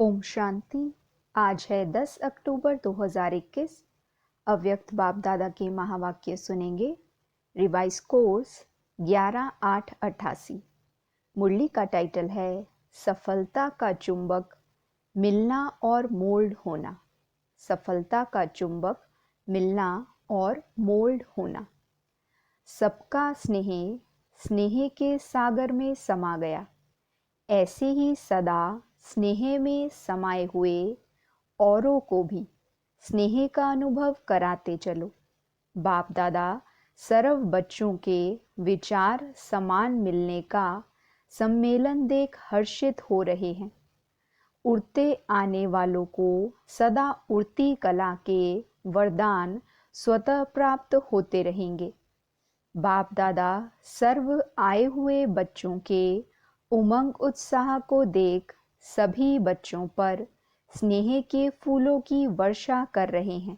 ओम शांति। आज है 10 अक्टूबर 2021। अव्यक्त बाप दादा के महावाक्य सुनेंगे। Revise course 11/8/88। मुरली का टाइटल है सफलता का चुंबक मिलना और मोल्ड होना। सफलता का चुंबक मिलना और मोल्ड होना। सबका स्नेह स्नेह के सागर में समा गया। ऐसे ही सदा स्नेह में समाये हुए औरों को भी स्नेह का अनुभव कराते चलो। बाप दादा सर्व बच्चों के विचार समान मिलने का सम्मेलन देख हर्षित हो रहे हैं। उड़ते आने वालों को सदा उड़ती कला के वरदान स्वतः प्राप्त होते रहेंगे। बाप दादा सर्व आए हुए बच्चों के उमंग उत्साह को देख सभी बच्चों पर स्नेह के फूलों की वर्षा कर रहे हैं।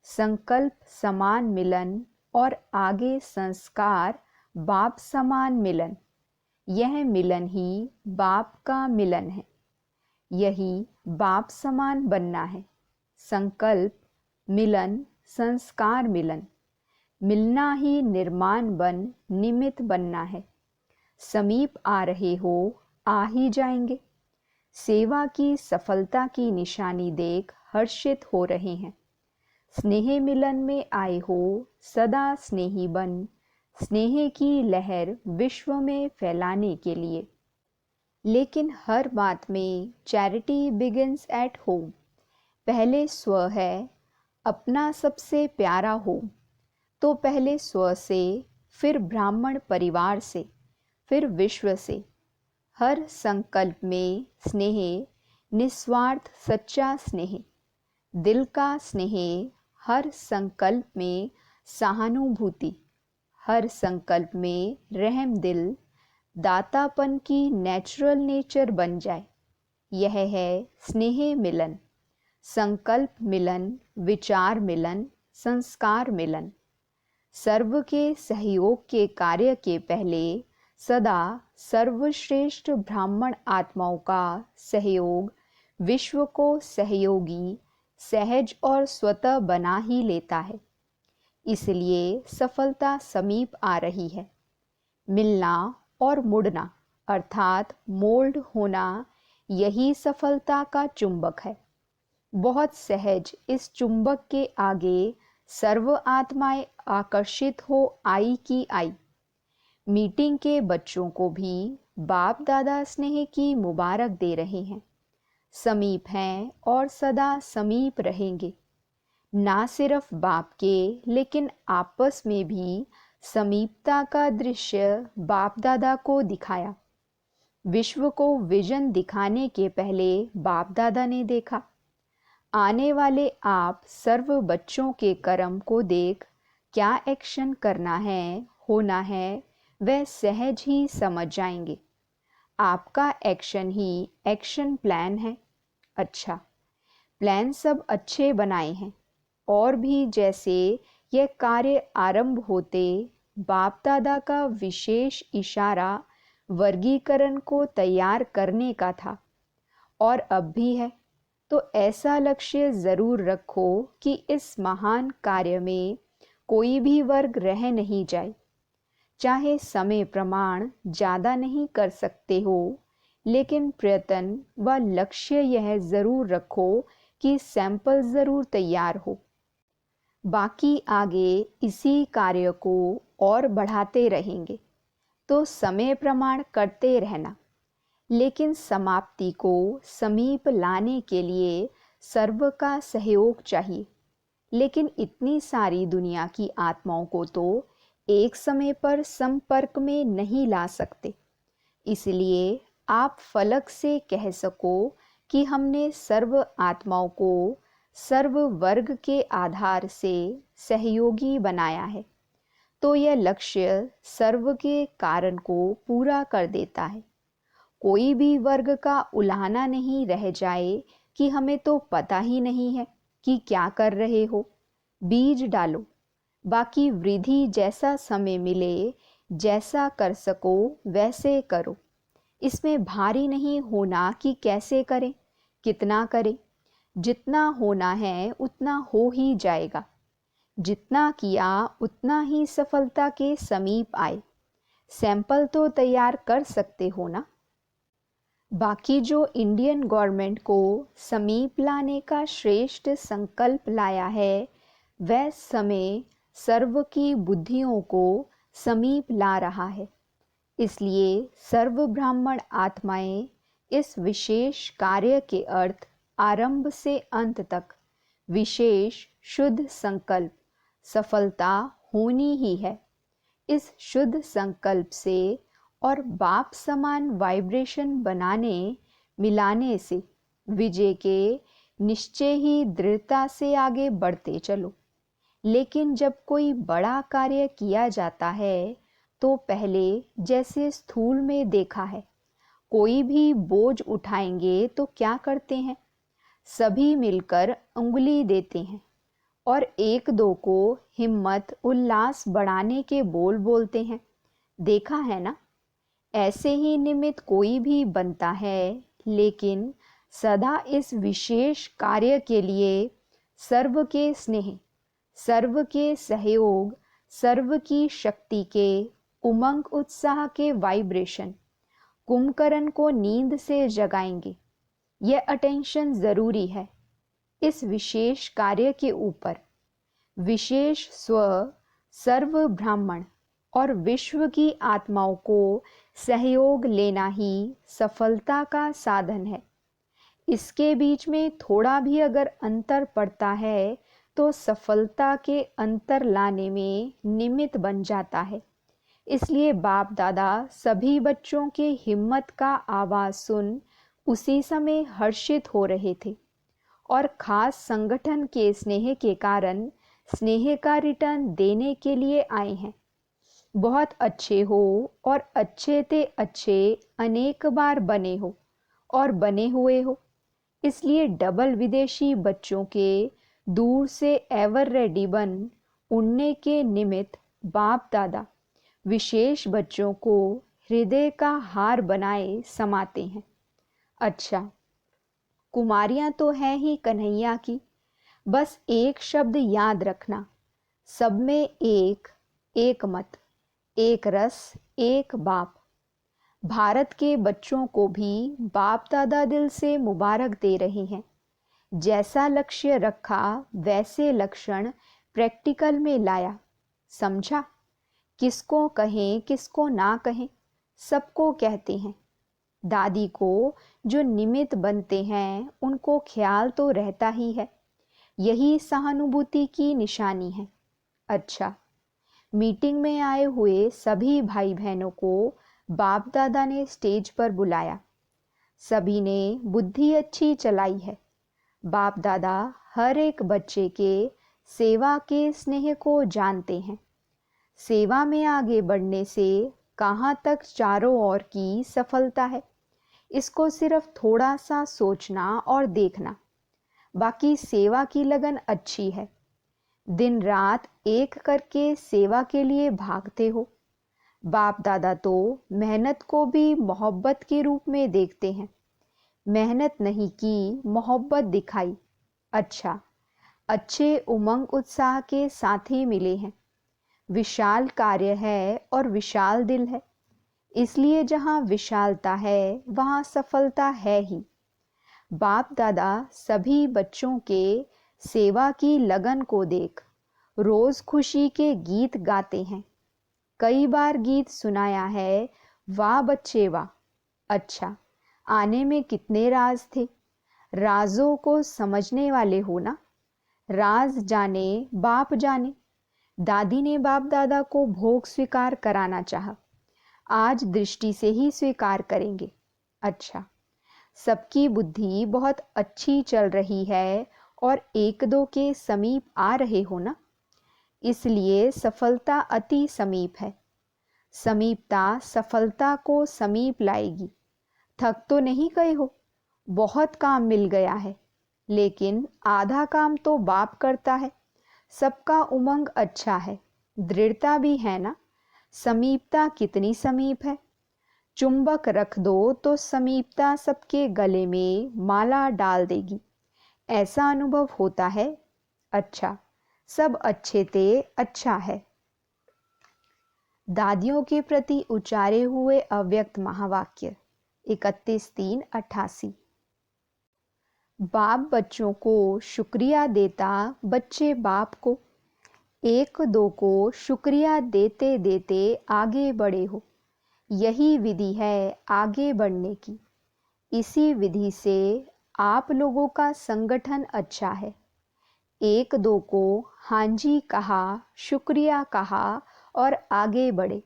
संकल्प समान मिलन और आगे संस्कार बाप समान मिलन, यह मिलन ही बाप का मिलन है। यही बाप समान बनना है। संकल्प मिलन संस्कार मिलन, मिलना ही निर्माण बन निमित्त बनना है। समीप आ रहे हो, आ ही जाएंगे। सेवा की सफलता की निशानी देख हर्षित हो रहे हैं। स्नेह मिलन में आए हो, सदा स्नेही बन स्नेह की लहर विश्व में फैलाने के लिए। लेकिन हर बात में चैरिटी बिगिंस एट होम। पहले स्व है, अपना सबसे प्यारा हो तो पहले स्व से, फिर ब्राह्मण परिवार से, फिर विश्व से। हर संकल्प में स्नेह, निस्वार्थ सच्चा स्नेह, दिल का स्नेह। हर संकल्प में सहानुभूति, हर संकल्प में रहम दिल, दातापन की नेचुरल नेचर बन जाए। यह है स्नेह मिलन। संकल्प मिलन, विचार मिलन, संस्कार मिलन। सर्व के सहयोग के कार्य के पहले सदा सर्वश्रेष्ठ ब्राह्मण आत्माओं का सहयोग विश्व को सहयोगी, सहज और स्वतः बना ही लेता है। इसलिए सफलता समीप आ रही है। मिलना और मुड़ना अर्थात मोल्ड होना, यही सफलता का चुंबक है। बहुत सहज इस चुंबक के आगे सर्व आत्माएं आकर्षित हो आई की आई। मीटिंग के बच्चों को भी बाप दादा स्नेह की मुबारक दे रहे हैं। समीप हैं और सदा समीप रहेंगे। ना सिर्फ बाप के लेकिन आपस में भी समीपता का दृश्य बाप दादा को दिखाया। विश्व को विजन दिखाने के पहले बाप दादा ने देखा। आने वाले आप सर्व बच्चों के कर्म को देख क्या एक्शन करना है, होना है, वह सहज ही समझ जाएंगे। आपका एक्शन ही एक्शन प्लान है। अच्छा, प्लान सब अच्छे बनाए हैं और भी जैसे यह कार्य आरंभ होते बाप दादा का विशेष इशारा वर्गीकरण को तैयार करने का था और अब भी है। तो ऐसा लक्ष्य जरूर रखो कि इस महान कार्य में कोई भी वर्ग रह नहीं जाए। चाहे समय प्रमाण ज़्यादा नहीं कर सकते हो, लेकिन प्रयत्न व लक्ष्य यह ज़रूर रखो कि सैंपल ज़रूर तैयार हो। बाकी आगे इसी कार्य को और बढ़ाते रहेंगे। तो समय प्रमाण करते रहना, लेकिन समाप्ति को समीप लाने के लिए सर्व का सहयोग चाहिए। लेकिन इतनी सारी दुनिया की आत्माओं को तो एक समय पर संपर्क में नहीं ला सकते। इसलिए आप फलक से कह सको कि हमने सर्व आत्माओं को सर्व वर्ग के आधार से सहयोगी बनाया है। तो यह लक्ष्य सर्व के कारण को पूरा कर देता है। कोई भी वर्ग का उलाहना नहीं रह जाए कि हमें तो पता ही नहीं है कि क्या कर रहे हो। बीज डालो, बाकी वृद्धि जैसा समय मिले, जैसा कर सको वैसे करो। इसमें भारी नहीं होना कि कैसे करें, कितना करें, जितना होना है उतना हो ही जाएगा। जितना किया उतना ही सफलता के समीप आए। सैंपल तो तैयार कर सकते हो ना। बाकी जो इंडियन गवर्नमेंट को समीप लाने का श्रेष्ठ संकल्प लाया है, वह समय सर्व की बुद्धियों को समीप ला रहा है। इसलिए सर्व ब्राह्मण आत्माएं इस विशेष कार्य के अर्थ आरंभ से अंत तक विशेष शुद्ध संकल्प सफलता होनी ही है। इस शुद्ध संकल्प से और बाप समान वाइब्रेशन बनाने मिलाने से विजय के निश्चय ही दृढ़ता से आगे बढ़ते चलो। लेकिन जब कोई बड़ा कार्य किया जाता है तो पहले जैसे स्थूल में देखा है, कोई भी बोझ उठाएंगे तो क्या करते हैं, सभी मिलकर उंगली देते हैं और एक दो को हिम्मत उल्लास बढ़ाने के बोल बोलते हैं। देखा है ना। ऐसे ही निमित्त कोई भी बनता है, लेकिन सदा इस विशेष कार्य के लिए सर्व के स्नेह, सर्व के सहयोग, सर्व की शक्ति के उमंग उत्साह के वाइब्रेशन कुंभकर्ण को नींद से जगाएंगे। यह अटेंशन जरूरी है इस विशेष कार्य के ऊपर। विशेष स्व, सर्व ब्राह्मण और विश्व की आत्माओं को सहयोग लेना ही सफलता का साधन है। इसके बीच में थोड़ा भी अगर अंतर पड़ता है तो सफलता के अंतर लाने में निमित्त बन जाता है। इसलिए बाप दादा सभी बच्चों के हिम्मत का आवाज़ सुन उसी समय हर्षित हो रहे थे और खास संगठन के स्नेह के कारण स्नेह का रिटर्न देने के लिए आए हैं। बहुत अच्छे हो और अच्छे ते अच्छे अनेक बार बने हो और बने हुए हो। इसलिए डबल विदेशी बच्चों के दूर से एवर रेडी बन उड़ने के निमित्त बाप दादा विशेष बच्चों को हृदय का हार बनाए समाते हैं। अच्छा, कुमारियां तो हैं ही कन्हैया की। बस एक शब्द याद रखना, सब में एक, एक मत, एक रस, एक बाप। भारत के बच्चों को भी बाप दादा दिल से मुबारक दे रहे हैं। जैसा लक्ष्य रखा वैसे लक्षण प्रैक्टिकल में लाया। समझा। किसको कहें किसको ना कहें, सबको कहते हैं। दादी को जो निमित्त बनते हैं उनको ख्याल तो रहता ही है। यही सहानुभूति की निशानी है। अच्छा, मीटिंग में आए हुए सभी भाई बहनों को बाप दादा ने स्टेज पर बुलाया। सभी ने बुद्धि अच्छी चलाई है। बाप दादा हर एक बच्चे के सेवा के स्नेह को जानते हैं। सेवा में आगे बढ़ने से कहाँ तक चारों ओर की सफलता है, इसको सिर्फ थोड़ा सा सोचना और देखना। बाकी सेवा की लगन अच्छी है। दिन रात एक करके सेवा के लिए भागते हो। बाप दादा तो मेहनत को भी मोहब्बत के रूप में देखते हैं। मेहनत नहीं की, मोहब्बत दिखाई। अच्छा, अच्छे उमंग उत्साह के साथी मिले हैं। विशाल कार्य है और विशाल दिल है। इसलिए जहाँ विशालता है वहाँ सफलता है ही। बाप दादा सभी बच्चों के सेवा की लगन को देख रोज खुशी के गीत गाते हैं। कई बार गीत सुनाया है, वाह बच्चे वाह। अच्छा, आने में कितने राज थे। राजों को समझने वाले हो ना। राज जाने बाप जाने। दादी ने बाप दादा को भोग स्वीकार कराना चाहा। आज दृष्टि से ही स्वीकार करेंगे। अच्छा, सबकी बुद्धि बहुत अच्छी चल रही है और एक दो के समीप आ रहे हो ना। इसलिए सफलता अति समीप है। समीपता सफलता को समीप लाएगी। थक तो नहीं गए हो, बहुत काम मिल गया है, लेकिन आधा काम तो बाप करता है। सबका उमंग अच्छा है, दृढ़ता भी है ना। समीपता कितनी समीप है। चुंबक रख दो तो समीपता सबके गले में माला डाल देगी। ऐसा अनुभव होता है। अच्छा, सब अच्छे थे, अच्छा है। दादियों के प्रति उच्चारे हुए अव्यक्त महावाक्य 31/3/88। बाप बच्चों को शुक्रिया देता, बच्चे बाप को। एक दो को शुक्रिया देते देते आगे बढ़े हो। यही विधि है आगे बढ़ने की। इसी विधि से आप लोगों का संगठन अच्छा है। एक दो को हाँ जी कहा, शुक्रिया कहा और आगे बढ़े।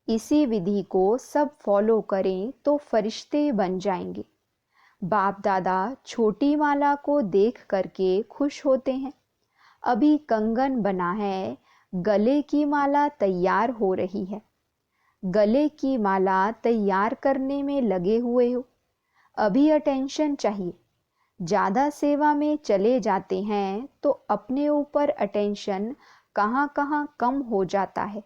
इसी विधि को सब फॉलो करें तो फरिश्ते बन जाएंगे। बाप दादा छोटी माला को देख करके खुश होते हैं। अभी कंगन बना है, गले की माला तैयार हो रही है। गले की माला तैयार करने में लगे हुए हो। अभी अटेंशन चाहिए। ज़्यादा सेवा में चले जाते हैं तो अपने ऊपर अटेंशन कहाँ कहाँ कम हो जाता है।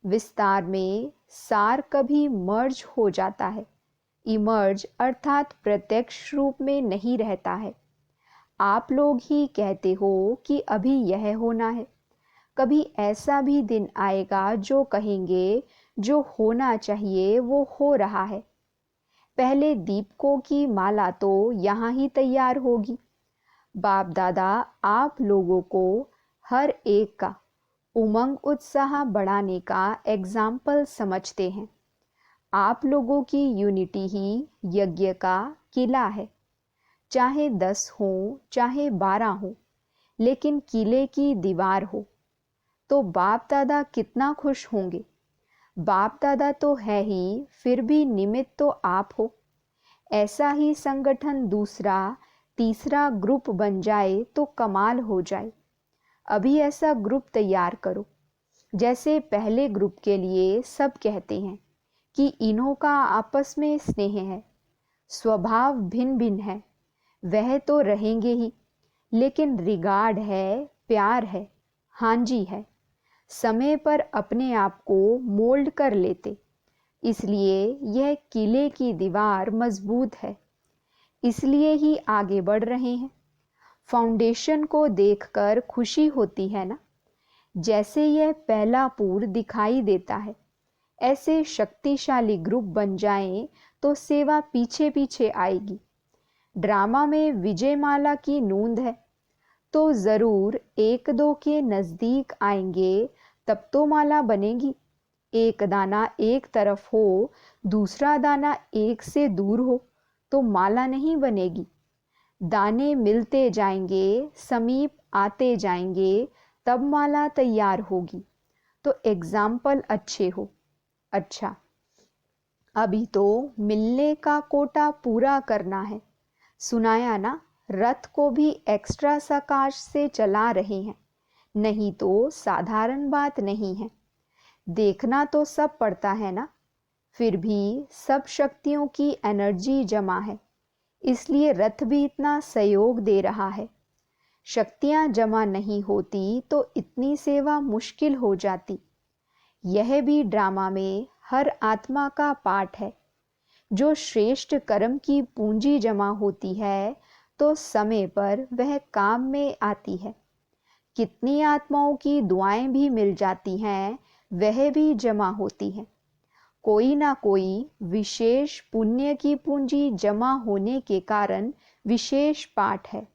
विस्तार में सार कभी मर्ज हो जाता है। इमर्ज अर्थात प्रत्यक्ष रूप में नहीं रहता है। आप लोग ही कहते हो कि अभी यह होना है। कभी ऐसा भी दिन आएगा जो कहेंगे जो होना चाहिए वो हो रहा है। पहले दीपकों की माला तो यहाँ ही तैयार होगी। बाप दादा आप लोगों को हर एक का उमंग उत्साह बढ़ाने का एग्जाम्पल समझते हैं। आप लोगों की यूनिटी ही यज्ञ का किला है। चाहे 10 हो चाहे 12 हो, लेकिन किले की दीवार हो तो बाप दादा कितना खुश होंगे। बाप दादा तो है ही, फिर भी निमित्त तो आप हो। ऐसा ही संगठन दूसरा तीसरा ग्रुप बन जाए तो कमाल हो जाए। अभी ऐसा ग्रुप तैयार करो। जैसे पहले ग्रुप के लिए सब कहते हैं कि इन्हों का आपस में स्नेह है, स्वभाव भिन्न भिन्न है, वह तो रहेंगे ही, लेकिन रिगार्ड है, प्यार है, हाँ जी है। समय पर अपने आप को मोल्ड कर लेते, इसलिए यह किले की दीवार मजबूत है। इसलिए ही आगे बढ़ रहे हैं। फाउंडेशन को देखकर खुशी होती है ना। जैसे यह पहला पूर दिखाई देता है, ऐसे शक्तिशाली ग्रुप बन जाएं तो सेवा पीछे पीछे आएगी। ड्रामा में विजयमाला की नूंद है तो ज़रूर एक दो के नज़दीक आएंगे, तब तो माला बनेगी। एक दाना एक तरफ हो, दूसरा दाना एक से दूर हो तो माला नहीं बनेगी। दाने मिलते जाएंगे, समीप आते जाएंगे, तब माला तैयार होगी। तो एग्जाम्पल अच्छे हो। अच्छा, अभी तो मिलने का कोटा पूरा करना है। सुनाया ना, रथ को भी एक्स्ट्रा सकाश से चला रहे हैं। नहीं तो साधारण बात नहीं है। देखना तो सब पड़ता है ना। फिर भी सब शक्तियों की एनर्जी जमा है, इसलिए रथ भी इतना सहयोग दे रहा है। शक्तियां जमा नहीं होती तो इतनी सेवा मुश्किल हो जाती। यह भी ड्रामा में हर आत्मा का पाठ है। जो श्रेष्ठ कर्म की पूंजी जमा होती है तो समय पर वह काम में आती है। कितनी आत्माओं की दुआएं भी मिल जाती हैं, वह भी जमा होती हैं। कोई ना कोई विशेष पुण्य की पूंजी जमा होने के कारण विशेष पाठ है।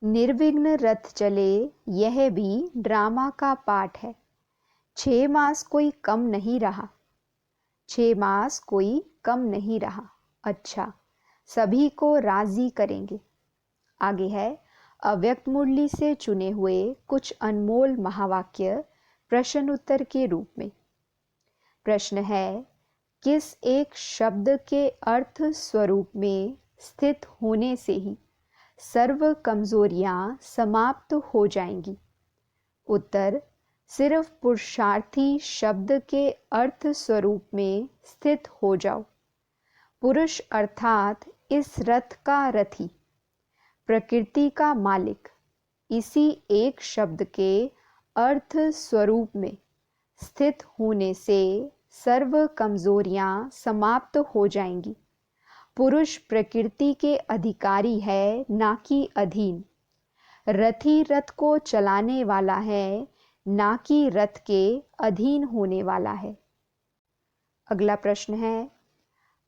निर्विघ्न रथ चले, यह भी ड्रामा का पाठ है। 6 मास कोई कम नहीं रहा। 6 मास कोई कम नहीं रहा। अच्छा, सभी को राजी करेंगे। आगे है अव्यक्त मुरली से चुने हुए कुछ अनमोल महावाक्य प्रश्न उत्तर के रूप में। प्रश्न है, किस एक शब्द के अर्थ स्वरूप में स्थित होने से ही सर्व कमजोरियां समाप्त हो जाएंगी? उत्तर, सिर्फ पुरुषार्थी शब्द के अर्थ स्वरूप में स्थित हो जाओ। पुरुष अर्थात इस रथ का रथी, प्रकृति का मालिक, इसी एक शब्द के अर्थ स्वरूप में स्थित होने से सर्व कमजोरियां समाप्त हो जाएंगी। पुरुष प्रकृति के अधिकारी है, ना कि अधीन। रथी रथ को चलाने वाला है, ना कि रथ के अधीन होने वाला है। अगला प्रश्न है,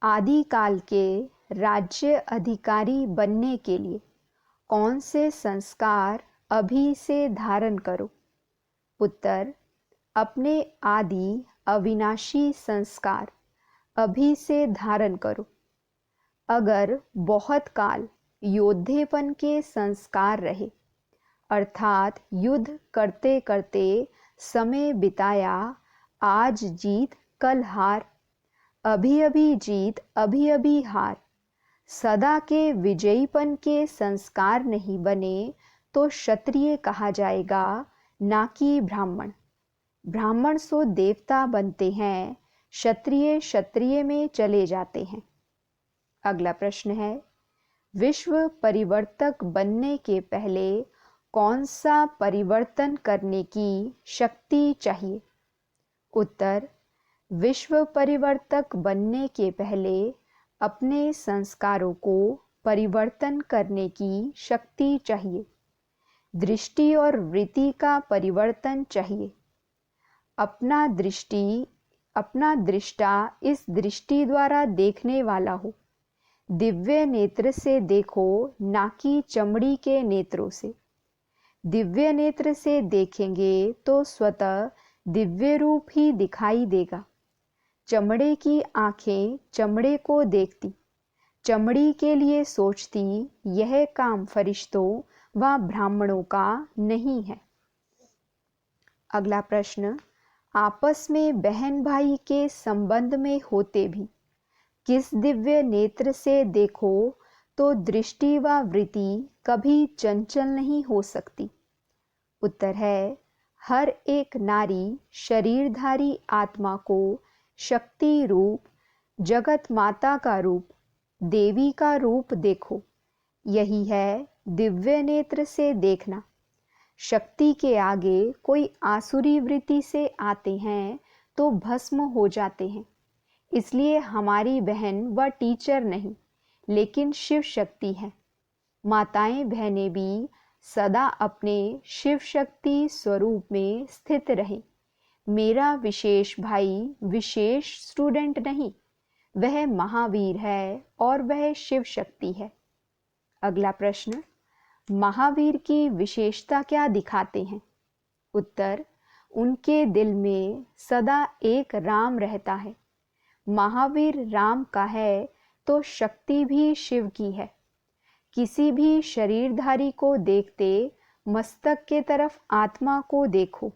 आदिकाल के राज्य अधिकारी बनने के लिए कौन से संस्कार अभी से धारण करो? उत्तर, अपने आदि अविनाशी संस्कार अभी से धारण करो। अगर बहुत काल योद्धेपन के संस्कार रहे, अर्थात युद्ध करते करते समय बिताया, आज जीत कल हार, अभी अभी जीत अभी अभी हार, सदा के विजयीपन के संस्कार नहीं बने तो क्षत्रिय कहा जाएगा, ना कि ब्राह्मण। ब्राह्मण सो देवता बनते हैं, क्षत्रिय क्षत्रिय में चले जाते हैं। अगला प्रश्न है, विश्व परिवर्तक बनने के पहले कौन सा परिवर्तन करने की शक्ति चाहिए? उत्तर, विश्व परिवर्तक बनने के पहले अपने संस्कारों को परिवर्तन करने की शक्ति चाहिए। दृष्टि और वृत्ति का परिवर्तन चाहिए। अपना दृष्टा इस दृष्टि द्वारा देखने वाला हो। दिव्य नेत्र से देखो, ना कि चमड़ी के नेत्रों से। दिव्य नेत्र से देखेंगे तो स्वतः दिव्य रूप ही दिखाई देगा। चमड़े की आंखें चमड़े को देखती, चमड़ी के लिए सोचती, यह काम फरिश्तों व ब्राह्मणों का नहीं है। अगला प्रश्न, आपस में बहन भाई के संबंध में होते भी किस दिव्य नेत्र से देखो तो दृष्टि व वृत्ति कभी चंचल नहीं हो सकती? उत्तर है, हर एक नारी शरीरधारी आत्मा को शक्ति रूप, जगत माता का रूप, देवी का रूप देखो। यही है दिव्य नेत्र से देखना। शक्ति के आगे कोई आसुरी वृत्ति से आते हैं तो भस्म हो जाते हैं। इसलिए हमारी बहन व टीचर नहीं, लेकिन शिव शक्ति है। माताएं बहनें भी सदा अपने शिव शक्ति स्वरूप में स्थित रहें। मेरा विशेष भाई विशेष स्टूडेंट नहीं, वह महावीर है और वह शिव शक्ति है। अगला प्रश्न, महावीर की विशेषता क्या दिखाते हैं? उत्तर, उनके दिल में सदा एक राम रहता है। महावीर राम का है तो शक्ति भी शिव की है। किसी भी शरीरधारी को देखते मस्तक के तरफ आत्मा को देखो।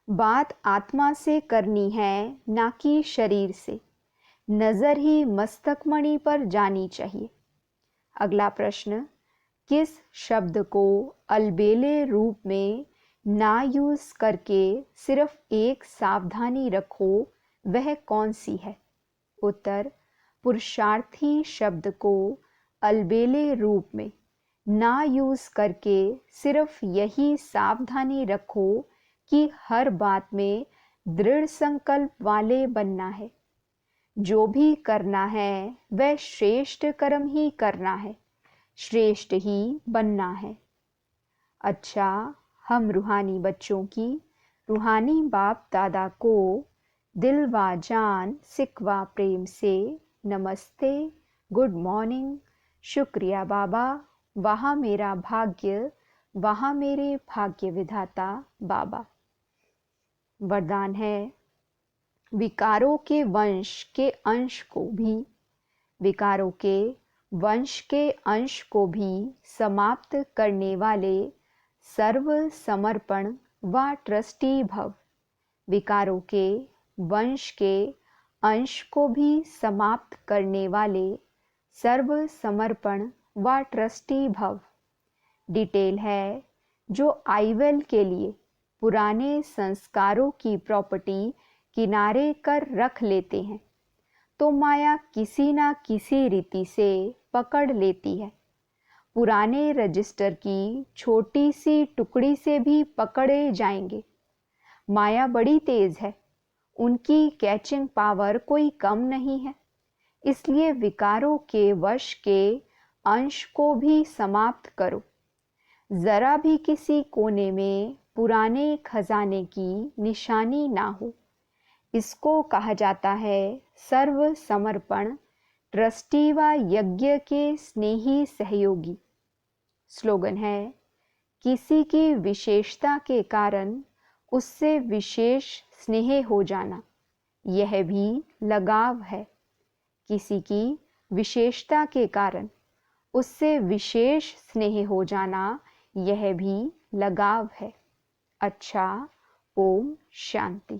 बात आत्मा से करनी है, ना कि शरीर से। नजर ही मस्तक मणि पर जानी चाहिए। अगला प्रश्न, किस शब्द को अलबेले रूप में ना यूज करके सिर्फ एक सावधानी रखो, वह कौन सी है? उत्तर, पुरुषार्थी शब्द को अलबेले रूप में ना यूज करके सिर्फ यही सावधानी रखो कि हर बात में दृढ़ संकल्प वाले बनना है। जो भी करना है वह श्रेष्ठ कर्म ही करना है, श्रेष्ठ ही बनना है। अच्छा, हम रूहानी बच्चों की रूहानी बाप दादा को दिल व जान सिक व प्रेम से नमस्ते, गुड मॉर्निंग, शुक्रिया बाबा, वहाँ मेरा भाग्य, वहाँ मेरे भाग्य विधाता बाबा। वरदान है, विकारों के वंश के अंश को भी, विकारों के वंश के अंश को भी समाप्त करने वाले सर्व समर्पण व ट्रस्टी भव। विकारों के वंश के अंश को भी समाप्त करने वाले सर्व समर्पण व ट्रस्टी भव। डिटेल है, जो आईवेल के लिए पुराने संस्कारों की प्रॉपर्टी किनारे कर रख लेते हैं तो माया किसी ना किसी रीति से पकड़ लेती है। पुराने रजिस्टर की छोटी सी टुकड़ी से भी पकड़े जाएंगे। माया बड़ी तेज है, उनकी कैचिंग पावर कोई कम नहीं है, इसलिए विकारों के वश के अंश को भी समाप्त करो। जरा भी किसी कोने में पुराने खजाने की निशानी ना हो। इसको कहा जाता है सर्व समर्पण, ट्रस्टी व यज्ञ के स्नेही सहयोगी। स्लोगन है, किसी की विशेषता के कारण उससे विशेष स्नेह हो जाना, यह भी लगाव है। किसी की विशेषता के कारण उससे विशेष स्नेह हो जाना, यह भी लगाव है। अच्छा, ओम शांति।